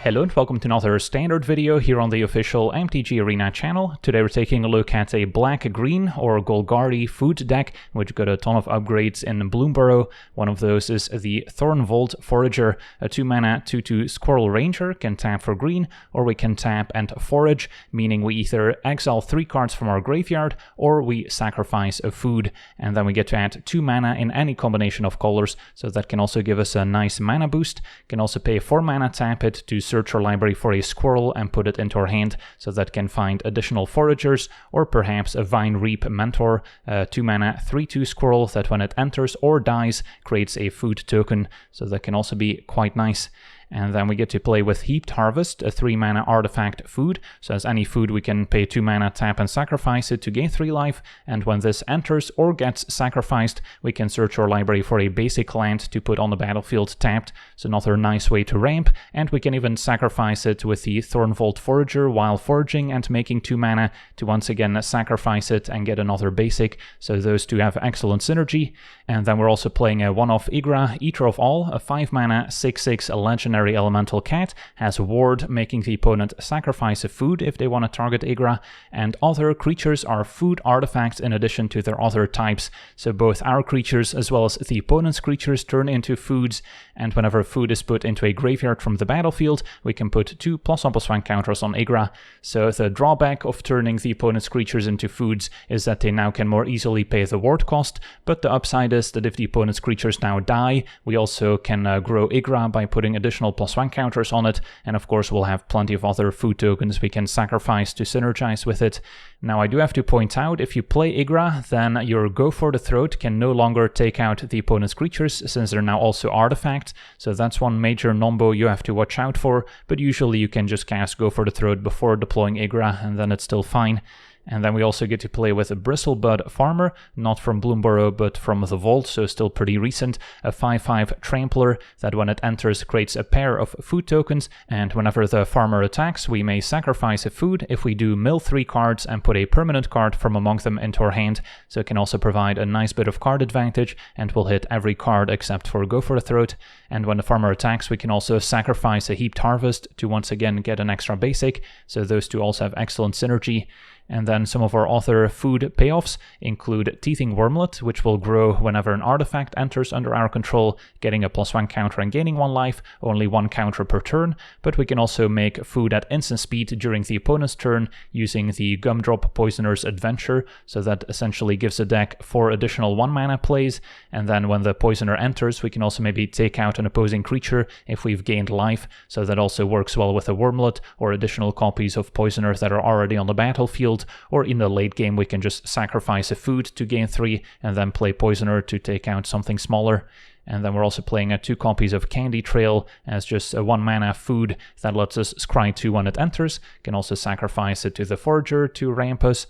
Hello and welcome to another standard video here on the official MTG Arena channel. Today we're taking a look at a black-green or Golgari food deck, which got a ton of upgrades in Bloomburrow. One of those is the Thornvolt Forager, a 2-mana 2/2 Squirrel Ranger, can tap for green, or we can tap and forage, meaning we either exile 3 cards from our graveyard, or we sacrifice a food, and then we get to add 2 mana in any combination of colors, so that can also give us a nice mana boost. Can also pay 4 mana, tap it to search our library for a squirrel and put it into our hand, so that can find additional foragers, or perhaps a Vine Reap Mentor, 2 mana 3/2 squirrel that when it enters or dies creates a food token, so that can also be quite nice. And then we get to play with Heaped Harvest, a 3 mana artifact food. So as any food, we can pay 2 mana, tap and sacrifice it to gain 3 life. And when this enters or gets sacrificed, we can search our library for a basic land to put on the battlefield tapped. So another nice way to ramp. And we can even sacrifice it with the Thornvolt Forager while foraging and making 2 mana to once again sacrifice it and get another basic. So those two have excellent synergy. And then we're also playing a one-off Igra, Eater of All, a 5 mana 6/6 legendary elemental cat, has ward, making the opponent sacrifice a food if they want to target Igra, and other creatures are food artifacts in addition to their other types. So both our creatures as well as the opponent's creatures turn into foods, and whenever food is put into a graveyard from the battlefield, we can put 2 +1/+1 counters on Igra. So the drawback of turning the opponent's creatures into foods is that they now can more easily pay the ward cost, but the upside is that if the opponent's creatures now die, we also can grow Igra by putting additional +1 counters on it, and of course we'll have plenty of other food tokens we can sacrifice to synergize with it. Now I do have to point out, if you play Igra, then your Go for the Throat can no longer take out the opponent's creatures, since they're now also artifacts, so that's one major nombo you have to watch out for, but usually you can just cast Go for the Throat before deploying Igra, and then it's still fine. And then we also get to play with a Bristlebud Farmer, not from Bloomburrow but from the Vault, so still pretty recent, a 5/5 Trampler that when it enters creates a pair of food tokens, and whenever the farmer attacks we may sacrifice a food. If we do, mill 3 cards and put a permanent card from among them into our hand, so it can also provide a nice bit of card advantage, and will hit every card except for Go for the Throat. And when the farmer attacks, we can also sacrifice a Heaped Harvest to once again get an extra basic, so those two also have excellent synergy. And then some of our other food payoffs include Teething Wormlet, which will grow whenever an artifact enters under our control, getting a +1 counter and gaining 1 life, only 1 counter per turn, but we can also make food at instant speed during the opponent's turn using the Gumdrop Poisoner's Adventure, so that essentially gives the deck 4 additional 1 mana plays, and then when the Poisoner enters we can also maybe take out an opposing creature if we've gained life, so that also works well with a Wormlet or additional copies of Poisoner that are already on the battlefield. Or in the late game we can just sacrifice a food to gain 3 and then play Poisoner to take out something smaller. And then we're also playing 2 copies of Candy Trail as just a 1 mana food that lets us scry 2 when it enters. Can also sacrifice it to the Forager to ramp us.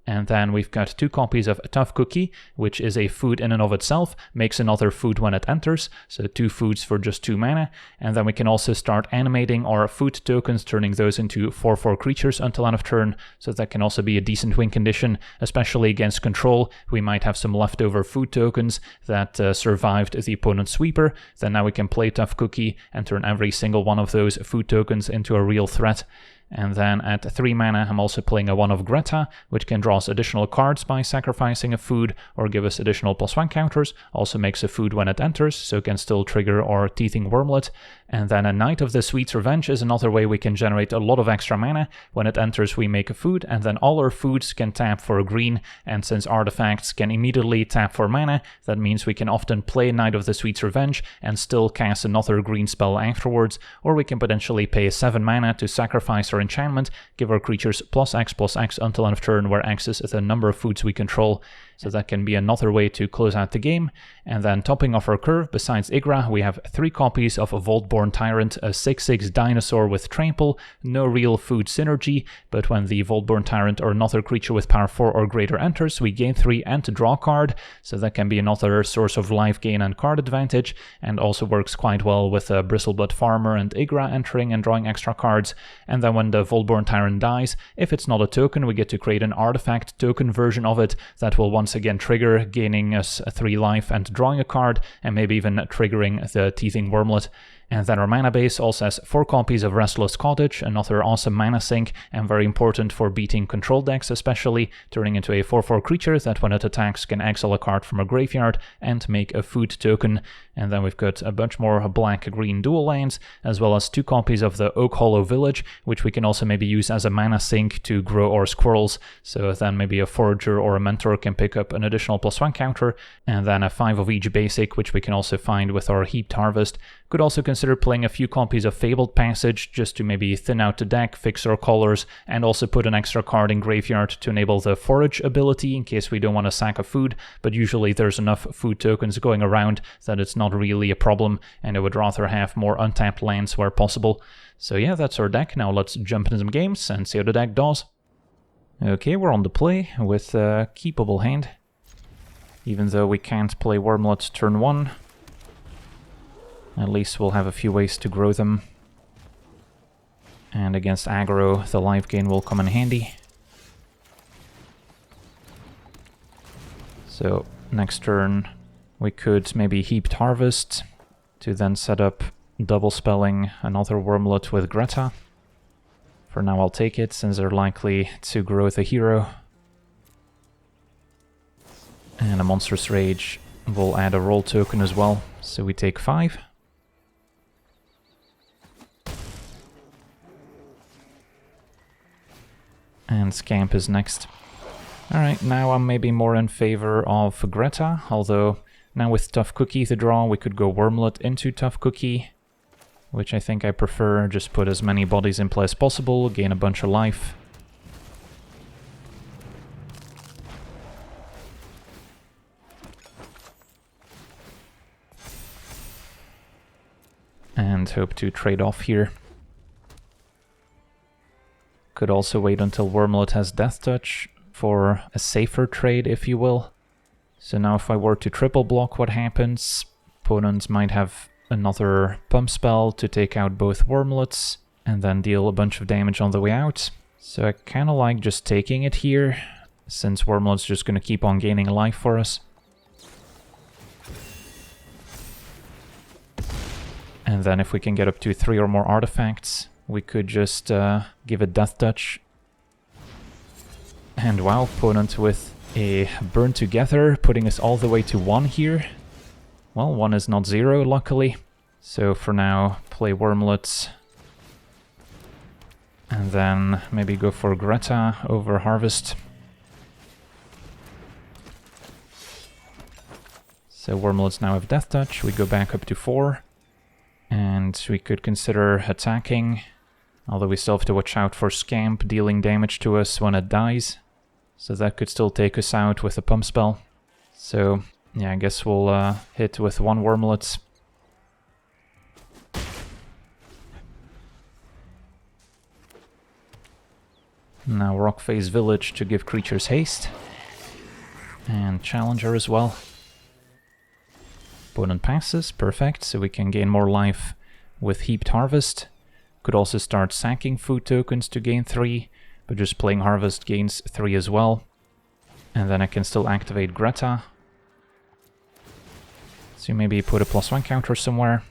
And then we've got 2 copies of Tough Cookie, which is a food in and of itself, makes another food when it enters, so 2 foods for just 2 mana. And then we can also start animating our food tokens, turning those into 4/4 creatures until end of turn, so that can also be a decent win condition, especially against control. We might have some leftover food tokens that survived the opponent's sweeper, then now we can play Tough Cookie and turn every single one of those food tokens into a real threat. And then at 3 mana I'm also playing a one of Greta, which can draw us additional cards by sacrificing a food or give us additional +1 counters, also makes a food when it enters, so can still trigger our Teething Wormlet. And then a Knight of the Sweet's Revenge is another way we can generate a lot of extra mana. When it enters we make a food, and then all our foods can tap for a green, and since artifacts can immediately tap for mana, that means we can often play Knight of the Sweet's Revenge and still cast another green spell afterwards, or we can potentially pay 7 mana to sacrifice our enchantment, give our creatures +X/+X until end of turn, where X is the number of foods we control. So that can be another way to close out the game. And then topping off our curve, besides Igra, we have 3 copies of a Voltborn Tyrant, a 6/6 dinosaur with trample, no real food synergy, but when the Voltborn Tyrant or another creature with power 4 or greater enters, we gain 3 and draw a card, so that can be another source of life gain and card advantage, and also works quite well with a Bristlebud Farmer and Igra entering and drawing extra cards. And then when the Voltborn Tyrant dies, if it's not a token, we get to create an artifact token version of it that will once again trigger, gaining us 3 life and drawing a card, and maybe even triggering the Teething Wormlet. And then our mana base also has 4 copies of Restless Cottage, another awesome mana sink and very important for beating control decks especially, turning into a 4/4 creature that when it attacks can exile a card from a graveyard and make a food token. And then we've got a bunch more black-green dual lands, as well as 2 copies of the Oak Hollow Village, which we can also maybe use as a mana sink to grow our squirrels, so then maybe a Forager or a Mentor can pick up an additional +1 counter, and then a 5 of each basic, which we can also find with our Heaped Harvest. Could also consider playing a few copies of Fabled Passage, just to maybe thin out the deck, fix our colors, and also put an extra card in graveyard to enable the Forage ability in case we don't want to sack a food, but usually there's enough food tokens going around that it's not really a problem, and I would rather have more untapped lands where possible. So yeah, that's our deck. Now let's jump into some games and see how the deck does. Okay, we're on the play with a keepable hand. Even though we can't play Wormlet turn 1, at least we'll have a few ways to grow them. And against aggro, the life gain will come in handy. So next turn we could maybe Heaped Harvest to then set up double spelling another Wormlet with Greta. For now I'll take it, since they're likely to grow the hero. And a Monstrous Rage will add a roll token as well, so we take 5. And Scamp is next. Alright, now I'm maybe more in favor of Greta, although now with Tough Cookie to draw, we could go Wormlet into Tough Cookie, which I think I prefer. Just put as many bodies in play as possible, gain a bunch of life. And hope to trade off here. Could also wait until Wormlet has Death Touch for a safer trade, if you will. So now if I were to triple block, what happens? Opponents might have another pump spell to take out both Wormlets and then deal a bunch of damage on the way out. So I kind of like just taking it here, since Wormlet's just going to keep on gaining life for us. And then if we can get up to 3 or more artifacts, we could just give it Death Touch. And wow, opponent with a Burn Together, putting us all the way to 1 here. Well, 1 is not 0, luckily. So for now, play Wormlets. And then maybe go for Greta over Harvest. So Wormlets now have Death Touch, we go back up to 4. And we could consider attacking, although we still have to watch out for Scamp dealing damage to us when it dies. So that could still take us out with a pump spell. So yeah, I guess we'll hit with 1 Wormlet. Now Rockface Village to give creatures haste. And Challenger as well. Opponent passes, perfect, so we can gain more life with Heaped Harvest. Could also start sacking food tokens to gain 3, but just playing Harvest gains 3 as well. And then I can still activate Greta. So maybe put a +1 counter somewhere.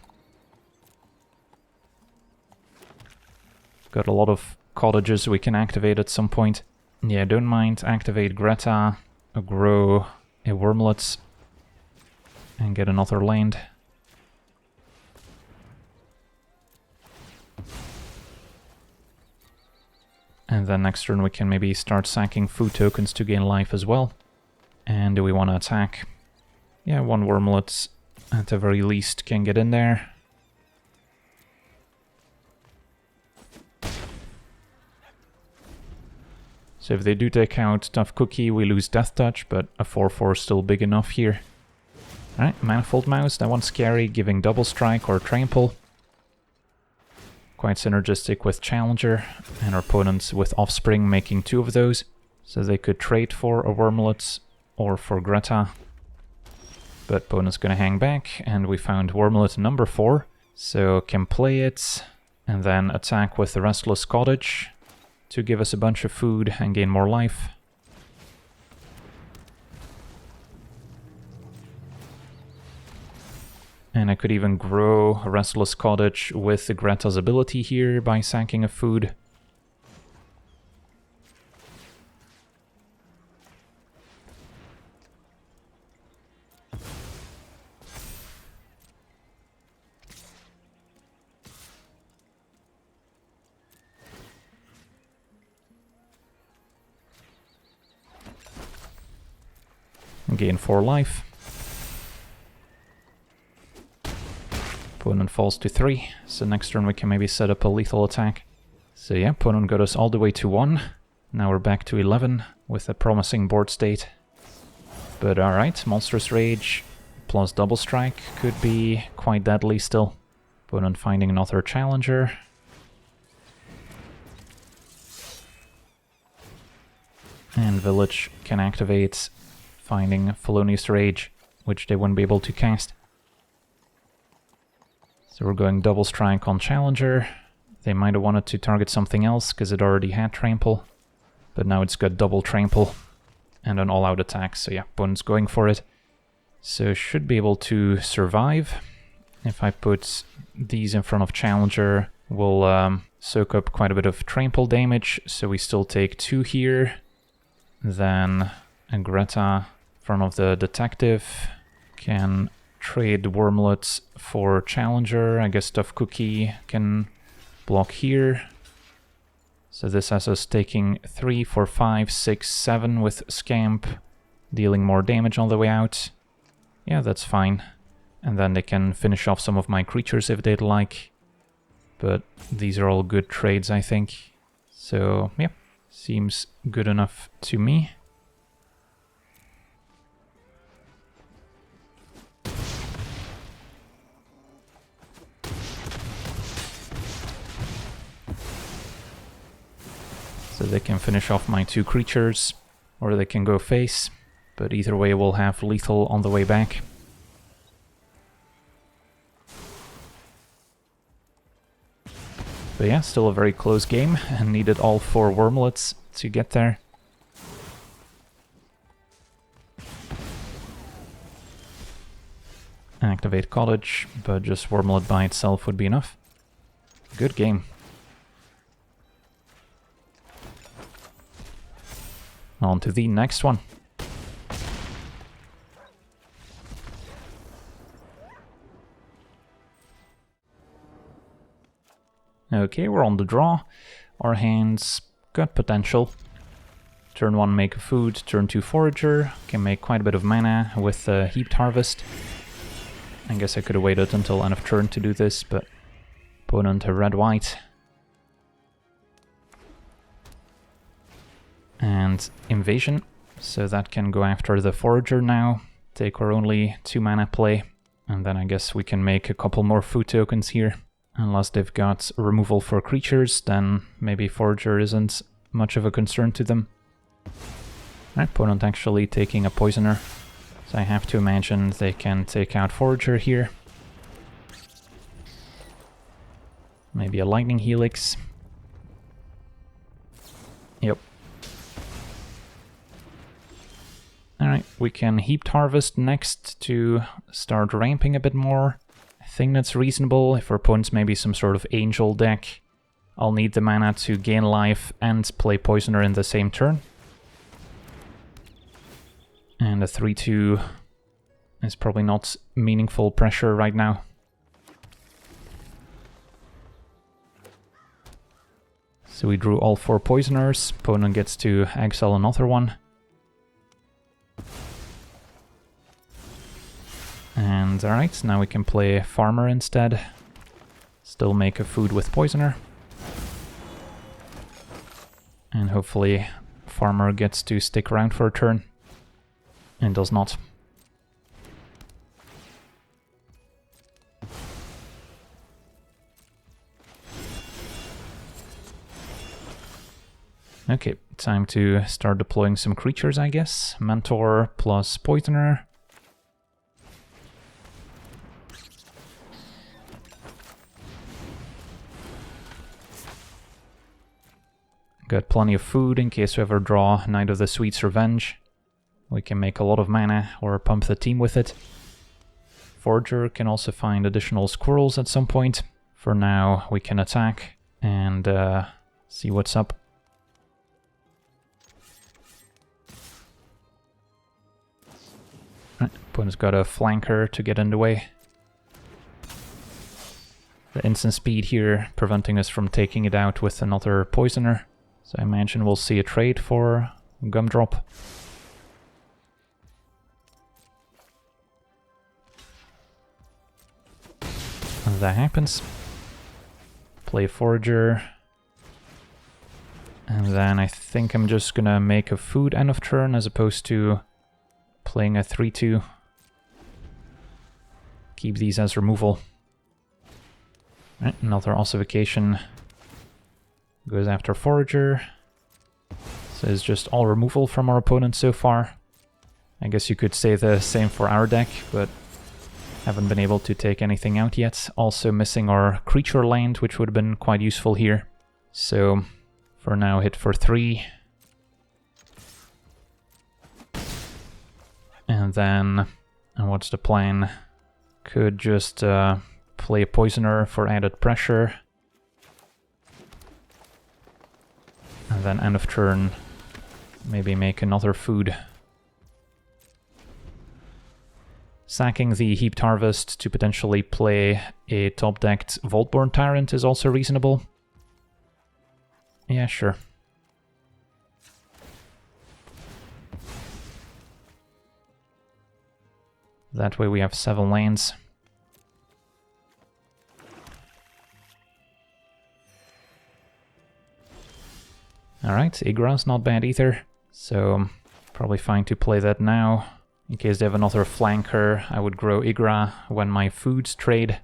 Got a lot of cottages we can activate at some point. Yeah, don't mind, activate Greta, grow a Wormlet, and get another land. And then next turn we can maybe start sacking food tokens to gain life as well. And do we want to attack? Yeah, 1 Wormlet at the very least can get in there. So if they do take out Tough Cookie, we lose Death Touch, but a 4/4 is still big enough here. Alright, Manifold Mouse, that one's scary, giving Double Strike or Trample. Quite synergistic with Challenger, and our opponents with Offspring making 2 of those. So they could trade for a Wormlet or for Greta. But opponent's gonna hang back, and we found Wormlet number 4. So can play it, and then attack with the Restless Cottage to give us a bunch of food and gain more life. And I could even grow a Restless Cottage with Greta's ability here by sacking a food. Gain 4 life. Opponent falls to 3, so next turn we can maybe set up a lethal attack. So yeah, opponent got us all the way to 1. Now we're back to 11 with a promising board state. But alright, Monstrous Rage plus Double Strike could be quite deadly still. Opponent finding another challenger. And Village can activate, finding Felonious Rage, which they wouldn't be able to cast. So we're going Double Strike on Challenger. They might have wanted to target something else because it already had Trample, but now it's got double Trample and an all-out attack, so yeah, opponent's going for it. So should be able to survive. If I put these in front of Challenger, we'll soak up quite a bit of Trample damage, so we still take 2 here. Then Greta in front of the Detective can trade Wormlet for Challenger. I guess Stuffed Cookie can block here. So this has us taking 3, 4, 5, 6, 7 with Scamp, dealing more damage on the way out. Yeah, that's fine. And then they can finish off some of my creatures if they'd like. But these are all good trades, I think. So, yeah, seems good enough to me. So they can finish off my 2 creatures, or they can go face, but either way we'll have lethal on the way back. But yeah, still a very close game, and needed all 4 Wormlets to get there. Activate Cottage, but just Wormlet by itself would be enough. Good game. On to the next one. Okay, we're on the draw. Our hands got potential. Turn 1 make a food, turn 2 forager. Can make quite a bit of mana with Heaped Harvest. I guess I could have waited until end of turn to do this, but opponent a red-white. And Invasion, so that can go after the forager now. Take our only 2 mana play, and then I guess we can make a couple more food tokens here. Unless they've got removal for creatures, then maybe forager isn't much of a concern to them. Right, opponent actually taking a poisoner, so I have to imagine they can take out forager here. Maybe a lightning helix. Yep. Alright, we can Heaped Harvest next to start ramping a bit more. I think that's reasonable. If our opponent's maybe some sort of angel deck, I'll need the mana to gain life and play Poisoner in the same turn. And a 3-2 is probably not meaningful pressure right now. So we drew all 4 Poisoners. Opponent gets to exile another one. And alright, now we can play Farmer instead. Still make a food with Poisoner. And hopefully Farmer gets to stick around for a turn. And does not. Okay, time to start deploying some creatures, I guess. Mentor plus Poisoner. Got plenty of food in case we ever draw Knight of the Sweet's Revenge. We can make a lot of mana or pump the team with it. Forager can also find additional squirrels at some point. For now, we can attack and see what's up. Opponent's got a flanker to get in the way. The instant speed here preventing us from taking it out with another poisoner. So I imagine we'll see a trade for Gumdrop. And that happens. Play Forager. And then I think I'm just gonna make a food end of turn as opposed to playing a 3-2. Keep these as removal. Right, another ossification goes after Forager. So it's just all removal from our opponent so far. I guess you could say the same for our deck, but haven't been able to take anything out yet. Also missing our creature land, which would have been quite useful here. So for now, hit for 3. And then, what's the plan? Could just play a poisoner for added pressure. And then end of turn, maybe make another food. Sacking the Heaped Harvest to potentially play a top-decked Voltborn Tyrant is also reasonable. Yeah, sure. That way we have 7 lands. Alright, Igra's not bad either, so probably fine to play that now. In case they have another flanker, I would grow Igra when my foods trade.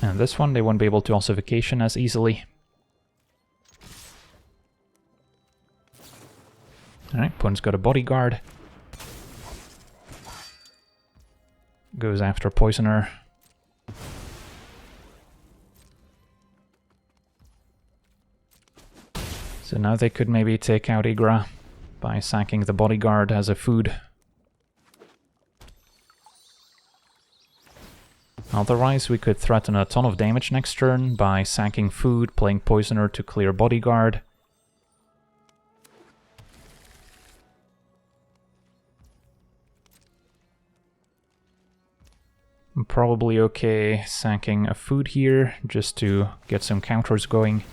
And this one, they won't be able to ossification as easily. Alright, opponent's got a bodyguard. Goes after poisoner. So now they could maybe take out Igra by sacking the bodyguard as a food. Otherwise, we could threaten a ton of damage next turn by sacking food, playing poisoner to clear bodyguard. I'm probably okay sacking a food here, just to get some counters going.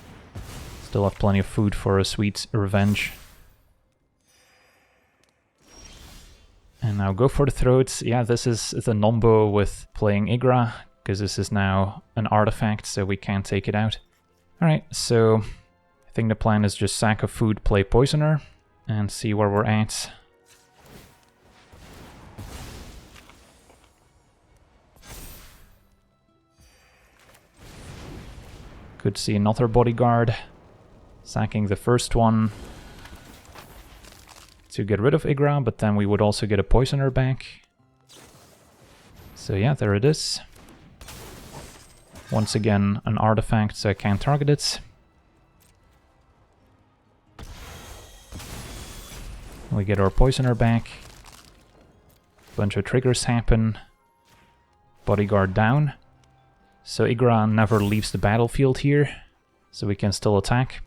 Still have plenty of food for a sweet revenge. And now go for the throats. Yeah, this is the nombo with playing Igra, because this is now an artifact, so we can't take it out. Alright, so I think the plan is just sack a food, play poisoner, and see where we're at. Could see another bodyguard. Sacking the first one to get rid of Igra, but then we would also get a poisoner back. So yeah, there it is. Once again, an artifact, so I can't target it. We get our poisoner back. Bunch of triggers happen. Bodyguard down. So Igra never leaves the battlefield here, so we can still attack.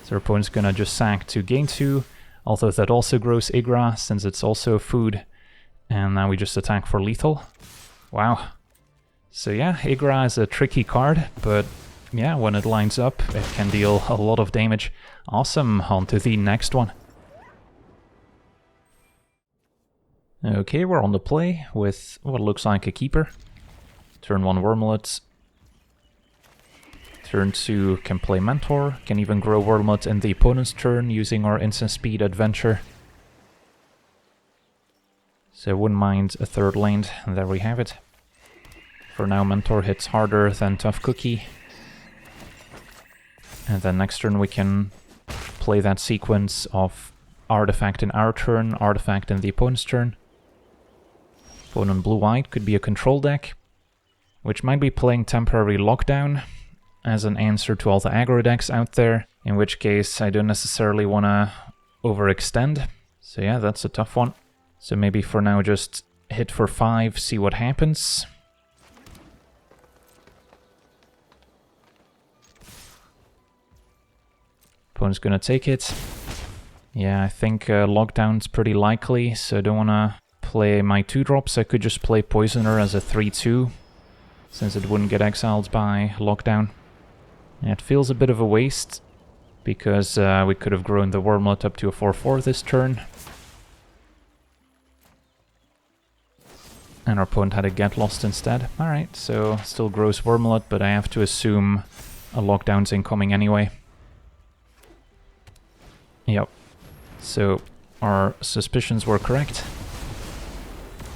So our opponent's gonna just sack to gain 2, although that also grows Igra, since it's also food. And now we just attack for lethal. Wow. So yeah, Igra is a tricky card, but yeah, when it lines up, it can deal a lot of damage. Awesome, on to the next one. Okay, we're on the play with what looks like a keeper. Turn 1 Wormlet. Turn 2 can play Mentor, can even grow Wormlet in the opponent's turn using our instant speed adventure. So I wouldn't mind a third land, and there we have it. For now, Mentor hits harder than Tough Cookie. And then next turn we can play that sequence of artifact in our turn, artifact in the opponent's turn. Opponent blue-white could be a control deck, which might be playing Temporary Lockdown as an answer to all the aggro decks out there, in which case I don't necessarily want to overextend. So yeah, that's a tough one. So maybe for now just hit for 5, see what happens. Opponent's gonna take it. Yeah, I think lockdown's pretty likely, so I don't wanna play my 2-drops. I could just play Poisoner as a 3-2, since it wouldn't get exiled by lockdown. Yeah, it feels a bit of a waste, because we could have grown the Wormlet up to a 4-4 this turn. And our opponent had a Get Lost instead. Alright, so still grows Wormlet, but I have to assume a lockdown's incoming anyway. Yep. So our suspicions were correct.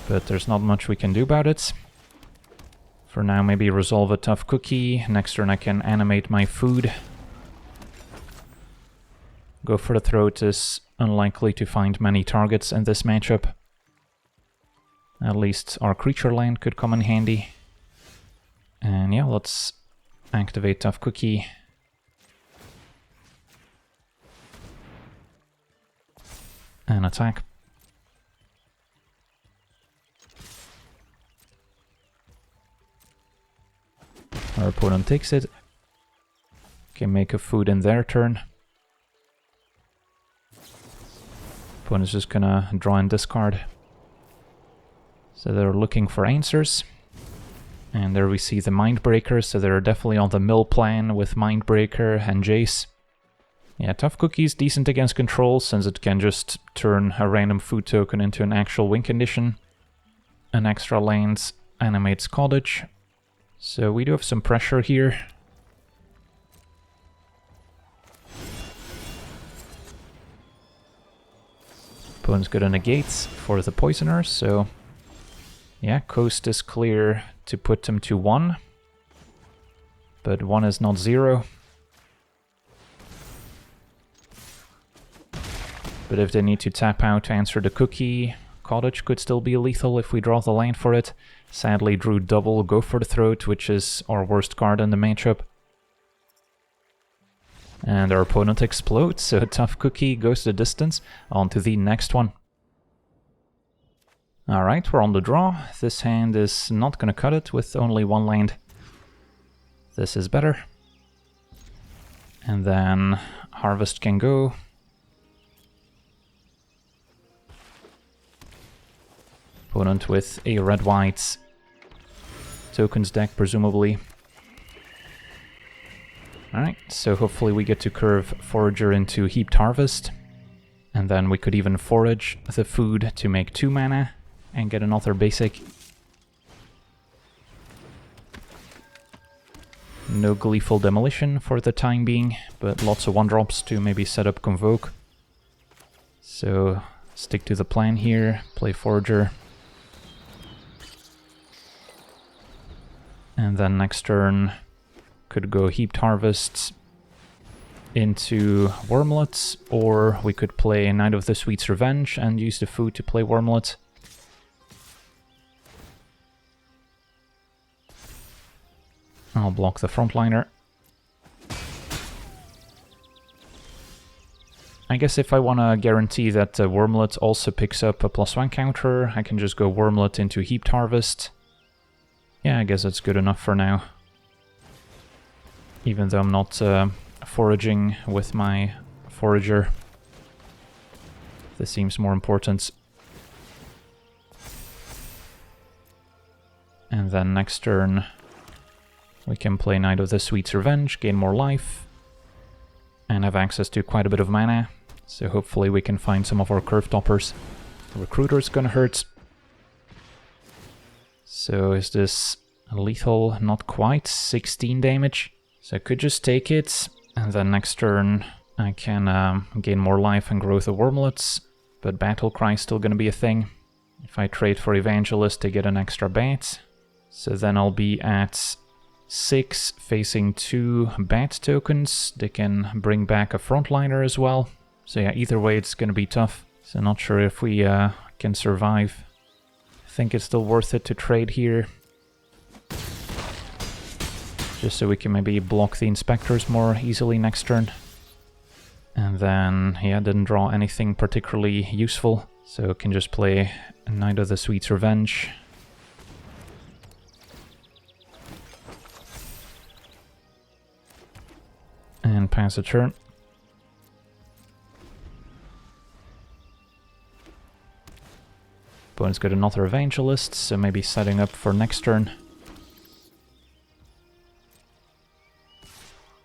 But there's not much we can do about it. For now, maybe resolve a tough cookie. Next turn I can animate my food. Go for the Throat is unlikely to find many targets in this matchup. At least our creature land could come in handy. And yeah, let's activate Tough Cookie. And attack. Our opponent takes it. Can make a food in their turn. Opponent's just gonna draw and discard. So they're looking for answers. And there we see the Mindbreaker, so they're definitely on the mill plan with Mindbreaker and Jace. Yeah, Tough Cookie is decent against control, since it can just turn a random food token into an actual win condition. An extra land animates Cottage. So we do have some pressure here. Opponent's got a negate for the Poisoner, so yeah, coast is clear to put them to 1. But 1 is not 0. But if they need to tap out to answer the cookie, Cottage could still be lethal if we draw the land for it. Sadly, drew double Go for the Throat, which is our worst card in the matchup. And our opponent explodes, so Tough Cookie goes the distance. On to the next one. Alright, we're on the draw. This hand is not gonna cut it with only 1 land. This is better. And then Harvest can go. Opponent with a red-white tokens deck, presumably. Alright, so hopefully we get to curve Forager into Heaped Harvest. And then we could even forage the food to make 2 mana and get another basic. No Gleeful Demolition for the time being, but lots of 1-drops to maybe set up Convoke. So stick to the plan here, play Forager. And then next turn could go Heaped Harvests into Wormlet, or we could play Knight of the Sweet's Revenge and use the food to play Wormlet. I'll block the frontliner. I guess if I want to guarantee that Wormlet also picks up a +1 counter, I can just go Wormlet into Heaped Harvest. Yeah, I guess that's good enough for now. Even though I'm not foraging with my Forager. This seems more important. And then next turn we can play Knight of the Sweet's Revenge, gain more life, and have access to quite a bit of mana. So hopefully we can find some of our curve toppers. The Recruiter's gonna hurt. So is this lethal? Not quite. 16 damage. So I could just take it, and then next turn I can gain more life and grow the Wormlets, but Battle Cry is still gonna be a thing. If I trade for Evangelist to get an extra bat, so then I'll be at 6 facing 2 bat tokens. They can bring back a frontliner as well. So yeah, either way it's gonna be tough. So not sure if we can survive. I think it's still worth it to trade here. Just so we can maybe block the Inspectors more easily next turn. And then, yeah, didn't draw anything particularly useful. So can just play Knight of the Sweet's Revenge. And pass a turn. Opponent's got another Evangelist, so maybe setting up for next turn.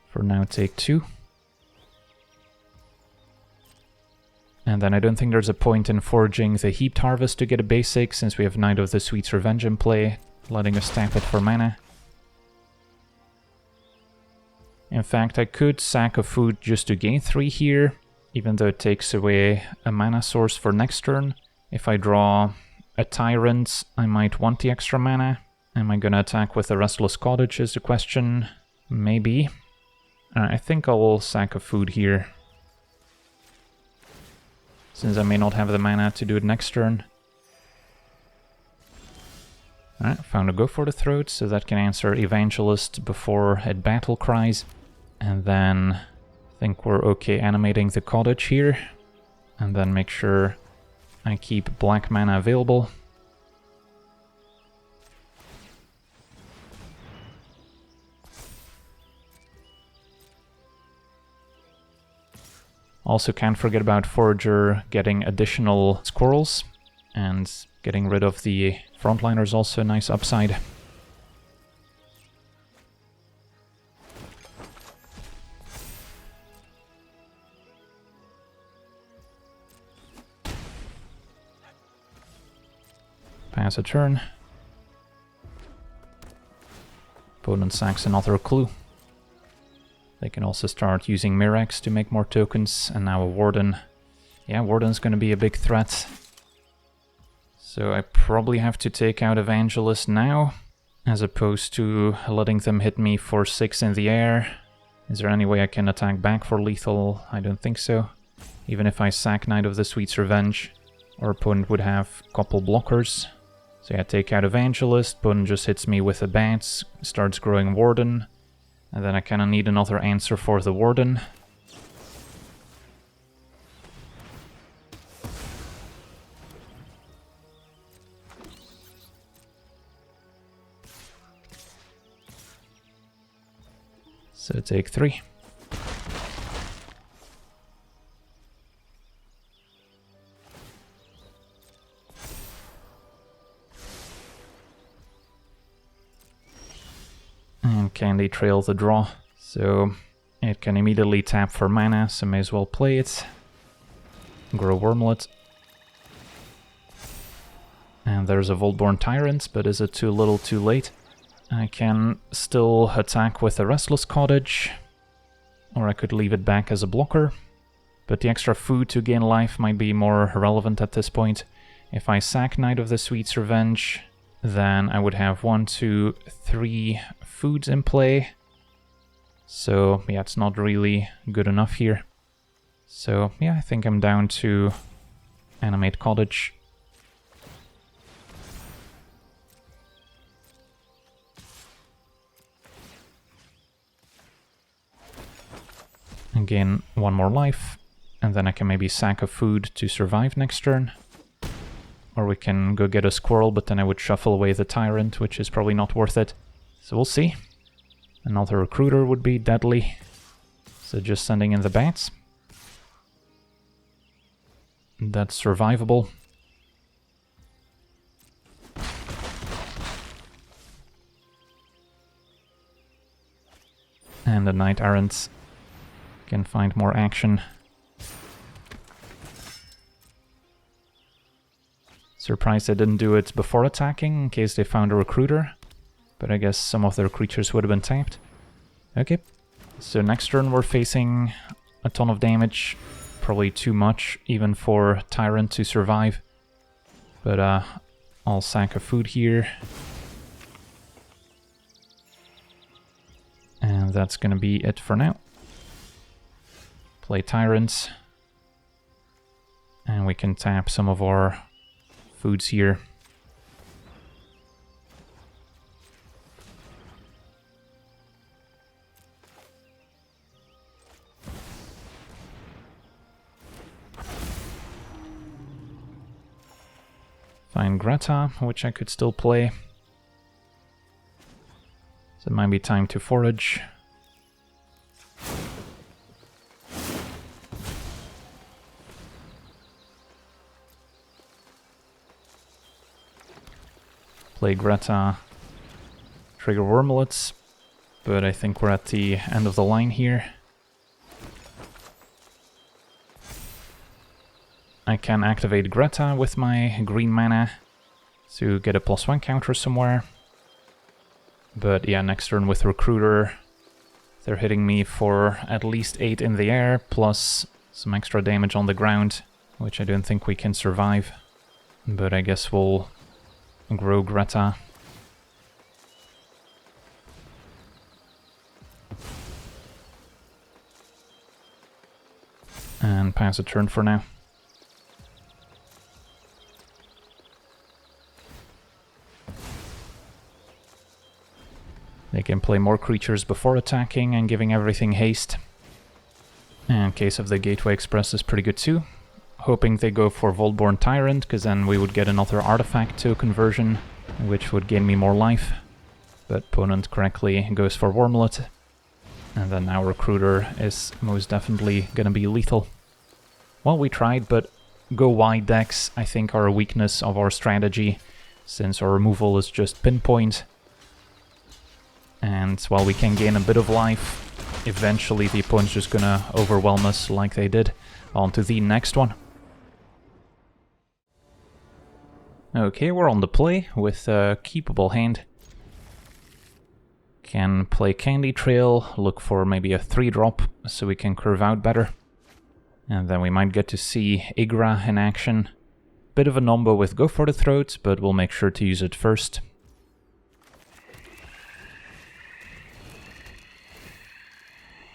For now, take 2. And then I don't think there's a point in foraging the Heaped Harvest to get a basic, since we have Knight of the Sweet's Revenge in play, letting us tap it for mana. In fact, I could sack a food just to gain 3 here, even though it takes away a mana source for next turn. If I draw a Tyrant, I might want the extra mana. Am I gonna attack with a Restless Cottage is the question. Maybe. I think I'll sack a food here, since I may not have the mana to do it next turn. Alright, found a Go for the Throat, so that can answer Evangelist before it battle cries. And then I think we're okay animating the Cottage here. And then make sure I keep black mana available. Also can't forget about Forager getting additional squirrels, and getting rid of the frontliner is also a nice upside. Pass a turn. Opponent sacks another clue. They can also start using Mirax to make more tokens, and now a Warden. Yeah, Warden's gonna be a big threat. So I probably have to take out Evangelist now, as opposed to letting them hit me for 6 in the air. Is there any way I can attack back for lethal? I don't think so. Even if I sack Knight of the Sweet's Revenge, our opponent would have a couple blockers. So yeah, take out Evangelist, opponent just hits me with a Bats, starts growing Warden. And then I kinda need another answer for the Warden. So take 3. And Candy Trail the draw, so it can immediately tap for mana, so may as well play it. Grow Wormlet. And there's a Voltborn Tyrant, but is it too little too late? I can still attack with a Restless Cottage, or I could leave it back as a blocker. But the extra food to gain life might be more relevant at this point. If I sack Knight of the Sweet's Revenge, then I would have 1, 2, 3 foods in play. So yeah, it's not really good enough here. So yeah, I think I'm down to animate Cottage. Again, 1 more life, and then I can maybe sack a food to survive next turn. Or we can go get a squirrel, but then I would shuffle away the Tyrant, which is probably not worth it. So we'll see. Another Recruiter would be deadly. So just sending in the Bats. That's survivable. And the Knight Errant can find more action. Surprised they didn't do it before attacking, in case they found a Recruiter. But I guess some of their creatures would have been tapped. Okay, so next turn we're facing a ton of damage. Probably too much, even for Tyrant to survive. But I'll sack a food here. And that's gonna be it for now. Play Tyrants. And we can tap some of our foods here. find Greta, which I could still play. So it might be time to forage. Play Greta, trigger Wormlets, but I think we're at the end of the line here. I can activate Greta with my green mana to get a +1 counter somewhere. But yeah, next turn with Recruiter, they're hitting me for at least 8 in the air, plus some extra damage on the ground, which I don't think we can survive. But I guess we'll grow Greta. And pass a turn for now. They can play more creatures before attacking and giving everything haste. And Case of the Gateway Express is pretty good too. Hoping they go for Volborn Tyrant, because then we would get another artifact to conversion, which would gain me more life. But opponent correctly goes for Wormlet. And then our Recruiter is most definitely gonna be lethal. Well, we tried, but go wide decks I think are a weakness of our strategy, since our removal is just pinpoint. And while we can gain a bit of life, eventually the opponent's just gonna overwhelm us like they did. On to the next one. Okay, we're on the play with a keepable hand. Can play Candy Trail, look for maybe a 3-drop so we can curve out better. And then we might get to see Igra in action. Bit of a nombo with Go for the Throat, but we'll make sure to use it first.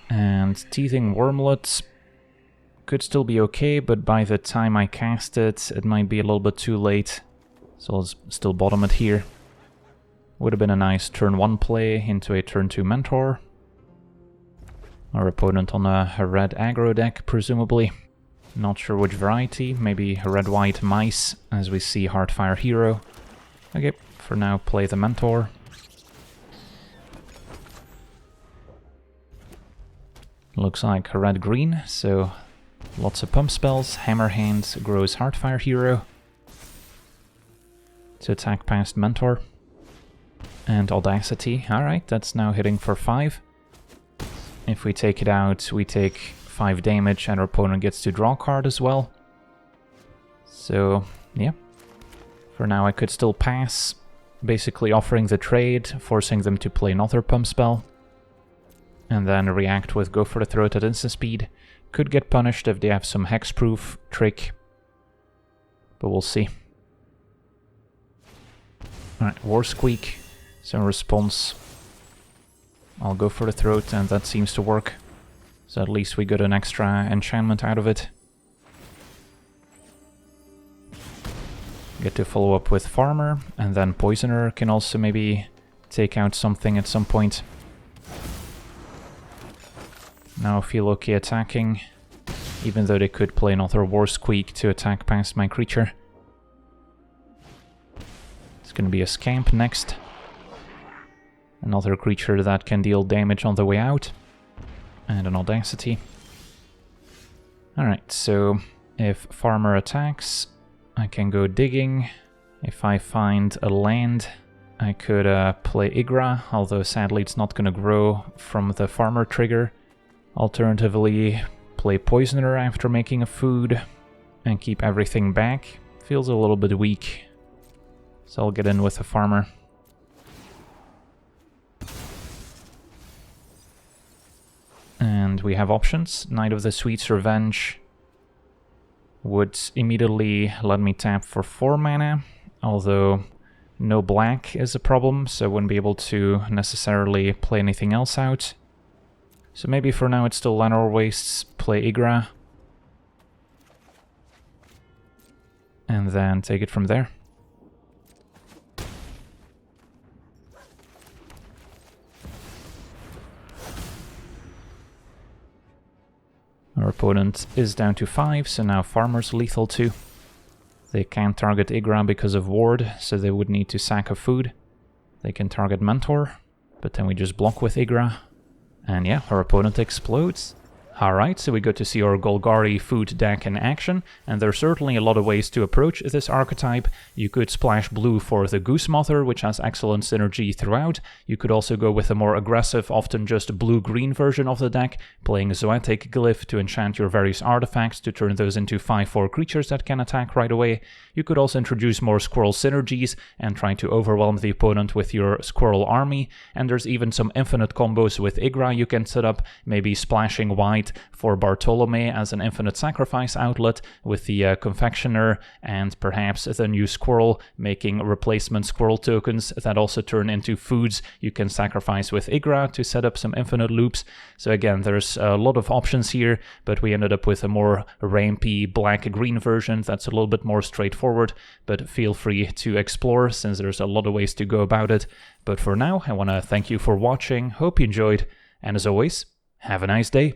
And Teething Wormlet could still be okay, but by the time I cast it, it might be a little bit too late. So let's still bottom it here. Would have been a nice turn 1 play into a turn 2 Mentor. Our opponent on a red aggro deck, presumably. Not sure which variety, maybe red-white mice, as we see Heartfire Hero. Okay, for now play the Mentor. Looks like red-green, so lots of pump spells. Hammerhand grows Heartfire Hero to attack past Mentor. And Audacity, alright, that's now hitting for 5. If we take it out, we take 5 damage and our opponent gets to draw a card as well. So, yeah. For now I could still pass, basically offering the trade, forcing them to play another pump spell. And then react with Go for the Throat at instant speed. Could get punished if they have some hexproof trick. But we'll see. Alright, War Squeak. So in response, I'll Go for the Throat, and that seems to work. So at least we got an extra enchantment out of it. Get to follow up with Farmer, and then Poisoner can also maybe take out something at some point. Now I feel okay attacking, even though they could play another War Squeak to attack past my creature. It's gonna be a Scamp next. Another creature that can deal damage on the way out. And an Audacity. Alright, so if Farmer attacks, I can go digging. If I find a land, I could play Igra, although sadly it's not gonna grow from the Farmer trigger. Alternatively, play Poisoner after making a food and keep everything back. Feels a little bit weak, so I'll get in with a Farmer. And we have options. Knight of the Sweet's Revenge would immediately let me tap for 4 mana, although no black is a problem, so I wouldn't be able to necessarily play anything else out. So maybe for now it's still Llanowar Wastes, play Igra, and then take it from there. Our opponent is down to 5, so now Farmer's lethal too. They can't target Igra because of ward, so they would need to sack a food. They can target Mentor, but then we just block with Igra. And yeah, our opponent explodes. Alright, so we got to see our Golgari food deck in action, and there's certainly a lot of ways to approach this archetype. You could splash blue for the Goose Mother, which has excellent synergy throughout. You could also go with a more aggressive, often just blue-green version of the deck, playing Zoetic Glyph to enchant your various artifacts to turn those into 5/4 creatures that can attack right away. You could also introduce more squirrel synergies and try to overwhelm the opponent with your squirrel army, and there's even some infinite combos with Igra you can set up, maybe splashing white for Bartolome as an infinite sacrifice outlet with the confectioner, and perhaps the new squirrel making replacement squirrel tokens that also turn into foods you can sacrifice with Igra to set up some infinite loops. So again, there's a lot of options here, but we ended up with a more rampy black-green version that's a little bit more straightforward, but feel free to explore since there's a lot of ways to go about it. But for now, I want to thank you for watching, hope you enjoyed, and as always, have a nice day.